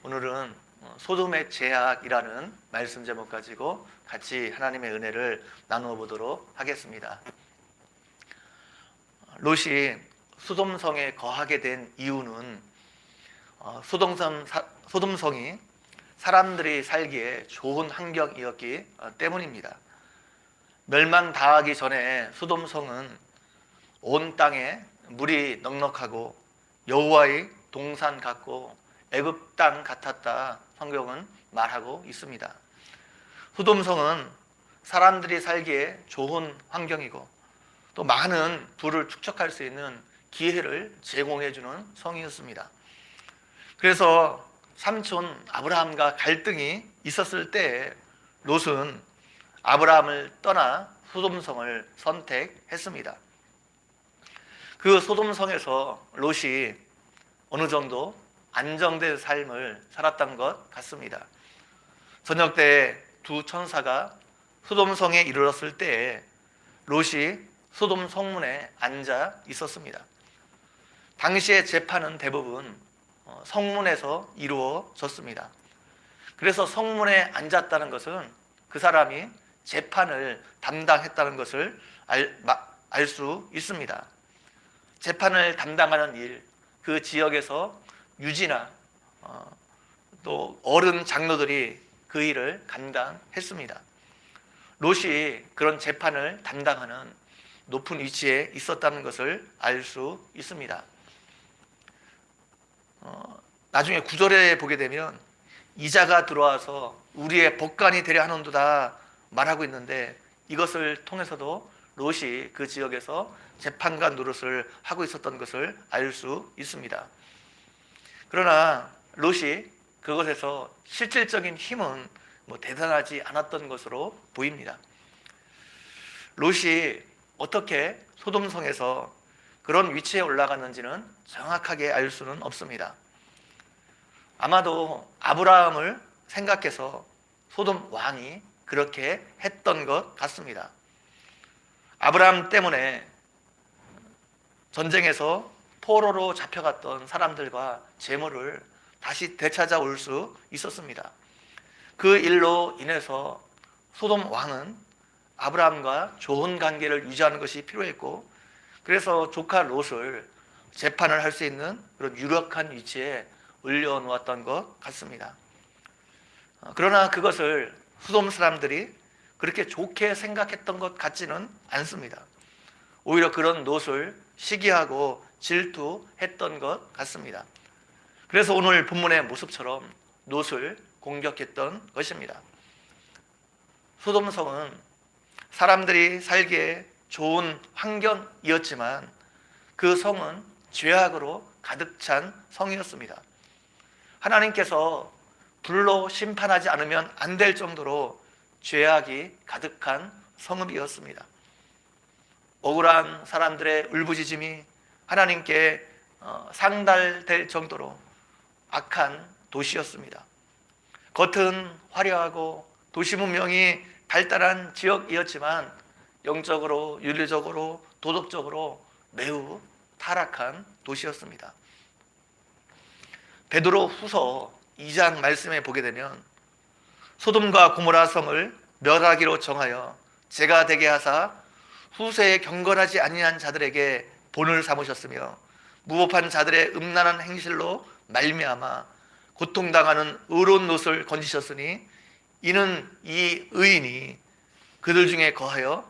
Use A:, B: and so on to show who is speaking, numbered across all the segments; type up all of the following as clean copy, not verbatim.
A: 오늘은 소돔의 죄악이라는 말씀 제목 가지고 같이 하나님의 은혜를 나누어 보도록 하겠습니다. 롯이 소돔성에 거하게 된 이유는 소돔성이 사람들이 살기에 좋은 환경이었기 때문입니다. 멸망당하기 전에 소돔성은 온 땅에 물이 넉넉하고 여호와의 동산 같고 애굽 땅 같았다, 성경은 말하고 있습니다. 소돔성은 사람들이 살기에 좋은 환경이고 또 많은 부를 축적할 수 있는 기회를 제공해 주는 성이었습니다. 그래서 삼촌 아브라함과 갈등이 있었을 때 롯은 아브라함을 떠나 소돔성을 선택했습니다. 그 소돔성에서 롯이 어느 정도 안정된 삶을 살았던 것 같습니다. 저녁 때 두 천사가 소돔성에 이르렀을 때 롯이 소돔 성문에 앉아 있었습니다. 당시의 재판은 대부분 성문에서 이루어졌습니다. 그래서 성문에 앉았다는 것은 그 사람이 재판을 담당했다는 것을 알 수 있습니다. 재판을 담당하는 일, 그 지역에서 유지나 또 어른 장로들이 그 일을 감당했습니다. 롯이 그런 재판을 담당하는 높은 위치에 있었다는 것을 알 수 있습니다. 나중에 9절에 보게 되면 이자가 들어와서 우리의 법관이 되려 하는도다 말하고 있는데, 이것을 통해서도 롯이 그 지역에서 재판관 노릇을 하고 있었던 것을 알 수 있습니다. 그러나 롯이 그것에서 실질적인 힘은 대단하지 않았던 것으로 보입니다. 롯이 어떻게 소돔성에서 그런 위치에 올라갔는지는 정확하게 알 수는 없습니다. 아마도 아브라함을 생각해서 소돔 왕이 그렇게 했던 것 같습니다. 아브라함 때문에 전쟁에서 포로로 잡혀갔던 사람들과 재물을 다시 되찾아올 수 있었습니다. 그 일로 인해서 소돔 왕은 아브라함과 좋은 관계를 유지하는 것이 필요했고, 그래서 조카 롯을 재판을 할 수 있는 그런 유력한 위치에 올려놓았던 것 같습니다. 그러나 그것을 소돔 사람들이 그렇게 좋게 생각했던 것 같지는 않습니다. 오히려 그런 롯을 시기하고 질투했던 것 같습니다. 그래서 오늘 본문의 모습처럼 롯을 공격했던 것입니다. 소돔성은 사람들이 살기에 좋은 환경이었지만 그 성은 죄악으로 가득 찬 성이었습니다. 하나님께서 불로 심판하지 않으면 안 될 정도로 죄악이 가득한 성읍이었습니다. 억울한 사람들의 울부짖음이 하나님께 상달될 정도로 악한 도시였습니다. 겉은 화려하고 도시 문명이 발달한 지역이었지만 영적으로, 윤리적으로, 도덕적으로 매우 타락한 도시였습니다. 베드로 후서 2장 말씀에 보게 되면 소돔과 고모라 성을 멸하기로 정하여 재가 되게 하사 후세에 경건하지 아니한 자들에게 본을 삼으셨으며 무법한 자들의 음란한 행실로 말미암아 고통당하는 의로운 롯을 건지셨으니 이는 이 의인이 그들 중에 거하여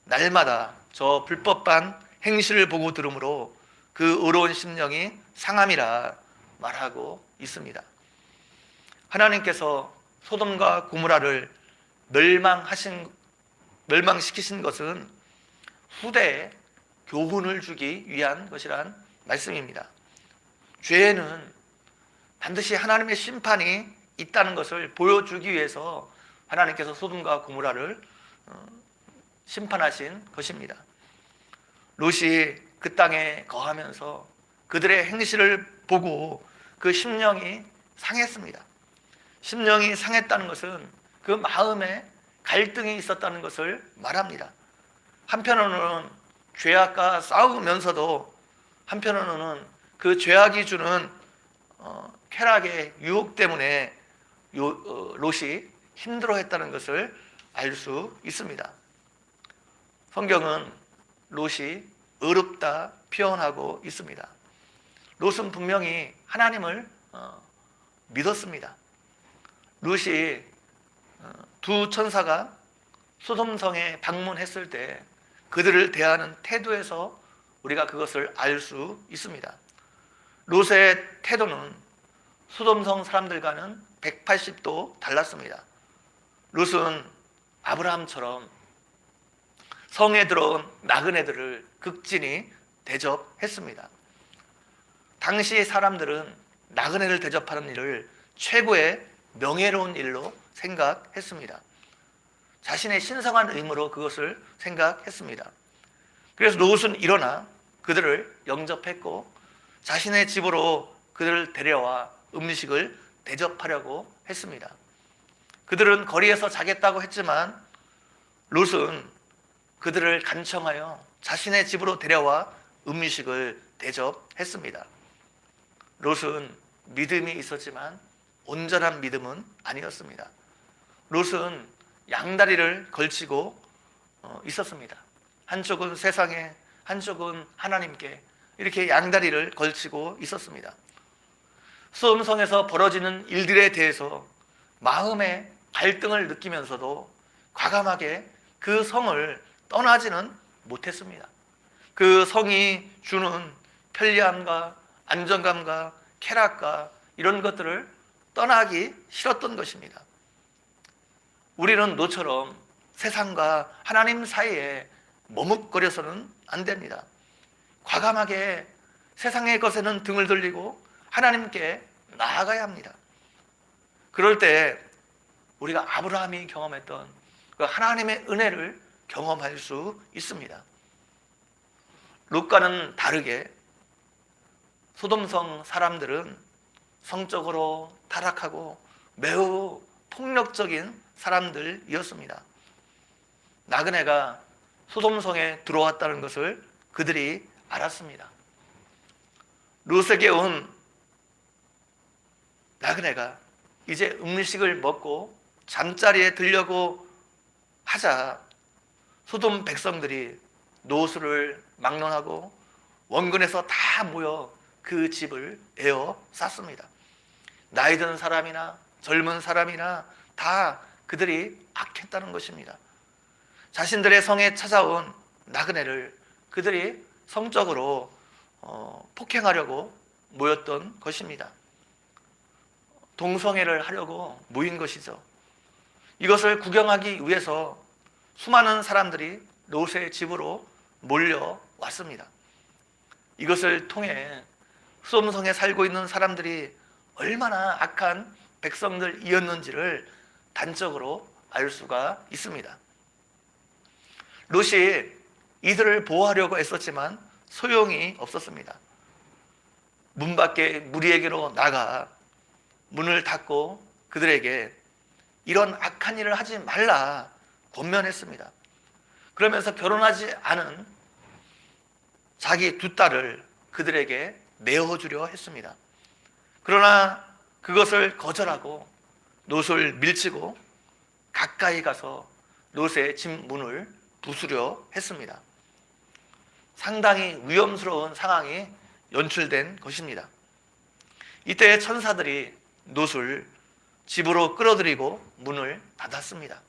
A: 날마다 저 불법한 행실을 보고 들으므로 그 의로운 심령이 상함이라 말하고 있습니다. 하나님께서 소돔과 고모라를 멸망시키신 것은 후대에 교훈을 주기 위한 것이란 말씀입니다. 죄는 반드시 하나님의 심판이 있다는 것을 보여주기 위해서 하나님께서 소돔과 고모라를 심판하신 것입니다. 롯이 그 땅에 거하면서 그들의 행실을 보고 그 심령이 상했습니다. 심령이 상했다는 것은 그 마음에 갈등이 있었다는 것을 말합니다. 한편으로는 죄악과 싸우면서도 한편으로는 그 죄악이 주는 쾌락의 유혹 때문에 롯이 힘들어했다는 것을 알 수 있습니다. 성경은 롯이 의롭다 표현하고 있습니다. 롯은 분명히 하나님을 믿었습니다. 롯이 두 천사가 소돔성에 방문했을 때 그들을 대하는 태도에서 우리가 그것을 알 수 있습니다. 롯의 태도는 소돔성 사람들과는 180도 달랐습니다. 롯은 아브라함처럼 성에 들어온 나그네들을 극진히 대접했습니다. 당시 사람들은 나그네를 대접하는 일을 최고의 명예로운 일로 생각했습니다. 자신의 신성한 의무로 그것을 생각했습니다. 그래서 롯은 일어나 그들을 영접했고 자신의 집으로 그들을 데려와 음식을 대접하려고 했습니다. 그들은 거리에서 자겠다고 했지만 롯은 그들을 간청하여 자신의 집으로 데려와 음식을 대접했습니다. 롯은 믿음이 있었지만 온전한 믿음은 아니었습니다. 롯은 양다리를 걸치고 있었습니다. 한쪽은 세상에, 한쪽은 하나님께 이렇게 양다리를 걸치고 있었습니다. 소돔성에서 벌어지는 일들에 대해서 마음의 갈등을 느끼면서도 과감하게 그 성을 떠나지는 못했습니다. 그 성이 주는 편리함과 안정감과 쾌락과 이런 것들을 떠나기 싫었던 것입니다. 우리는 롯처럼 세상과 하나님 사이에 머뭇거려서는 안 됩니다. 과감하게 세상의 것에는 등을 돌리고 하나님께 나아가야 합니다. 그럴 때 우리가 아브라함이 경험했던 그 하나님의 은혜를 경험할 수 있습니다. 롯과는 다르게 소돔성 사람들은 성적으로 타락하고 매우 폭력적인 사람들이었습니다. 나그네가 소돔성에 들어왔다는 것을 그들이 알았습니다. 롯에게 온 나그네가 이제 음식을 먹고 잠자리에 들려고 하자 소돔 백성들이 노수를 막론하고 원근에서 다 모여 그 집을 에워쌌습니다. 나이 든 사람이나 젊은 사람이나 다 그들이 악했다는 것입니다. 자신들의 성에 찾아온 나그네를 그들이 성적으로 폭행하려고 모였던 것입니다. 동성애를 하려고 모인 것이죠. 이것을 구경하기 위해서 수많은 사람들이 롯의 집으로 몰려왔습니다. 이것을 통해 소돔성에 살고 있는 사람들이 얼마나 악한 백성들이었는지를 단적으로 알 수가 있습니다. 롯이 이들을 보호하려고 애썼지만 소용이 없었습니다. 문 밖에 무리에게로 나가 문을 닫고 그들에게 이런 악한 일을 하지 말라 권면했습니다. 그러면서 결혼하지 않은 자기 두 딸을 그들에게 내어주려 했습니다. 그러나 그것을 거절하고 롯을 밀치고 가까이 가서 롯의 집 문을 부수려 했습니다. 상당히 위험스러운 상황이 연출된 것입니다. 이때 천사들이 롯을 집으로 끌어들이고 문을 닫았습니다.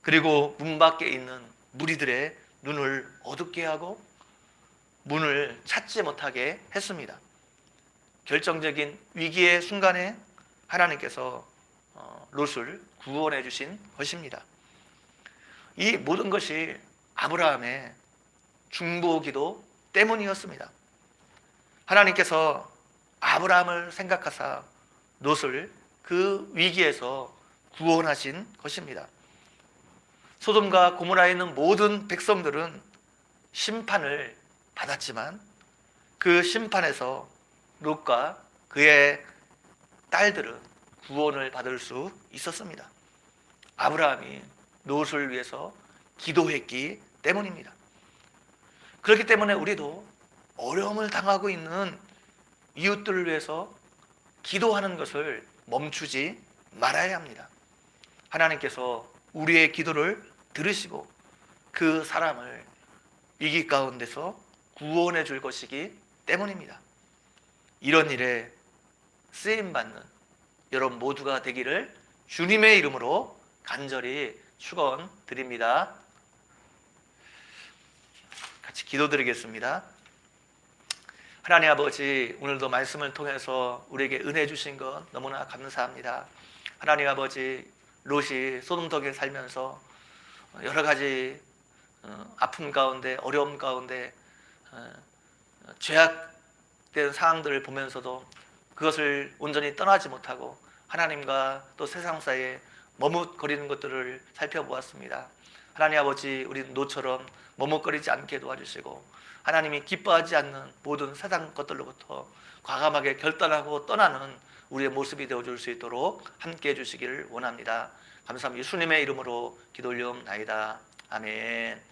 A: 그리고 문 밖에 있는 무리들의 눈을 어둡게 하고 문을 찾지 못하게 했습니다. 결정적인 위기의 순간에 하나님께서 롯을 구원해 주신 것입니다. 이 모든 것이 아브라함의 중보기도 때문이었습니다. 하나님께서 아브라함을 생각하사 롯을 그 위기에서 구원하신 것입니다. 소돔과 고모라에 있는 모든 백성들은 심판을 받았지만 그 심판에서 롯과 그의 딸들은 구원을 받을 수 있었습니다. 아브라함이 롯을 위해서 기도했기 때문입니다. 그렇기 때문에 우리도 어려움을 당하고 있는 이웃들을 위해서 기도하는 것을 멈추지 말아야 합니다. 하나님께서 우리의 기도를 들으시고 그 사람을 위기 가운데서 구원해 줄 것이기 때문입니다. 이런 일에 쓰임받는 여러분 모두가 되기를 주님의 이름으로 간절히 축원드립니다. 같이 기도드리겠습니다. 하나님 아버지, 오늘도 말씀을 통해서 우리에게 은혜 주신 것 너무나 감사합니다. 하나님 아버지, 롯이 소돔덕에 살면서 여러 가지 아픔 가운데, 어려움 가운데 죄악된 상황들을 보면서도 그것을 온전히 떠나지 못하고 하나님과 또 세상 사이에 머뭇거리는 것들을 살펴보았습니다. 하나님 아버지, 우리 노처럼 머뭇거리지 않게 도와주시고 하나님이 기뻐하지 않는 모든 세상 것들로부터 과감하게 결단하고 떠나는 우리의 모습이 되어줄 수 있도록 함께해 주시기를 원합니다. 감사합니다. 예수님의 이름으로 기도 올리옵나이다. 아멘.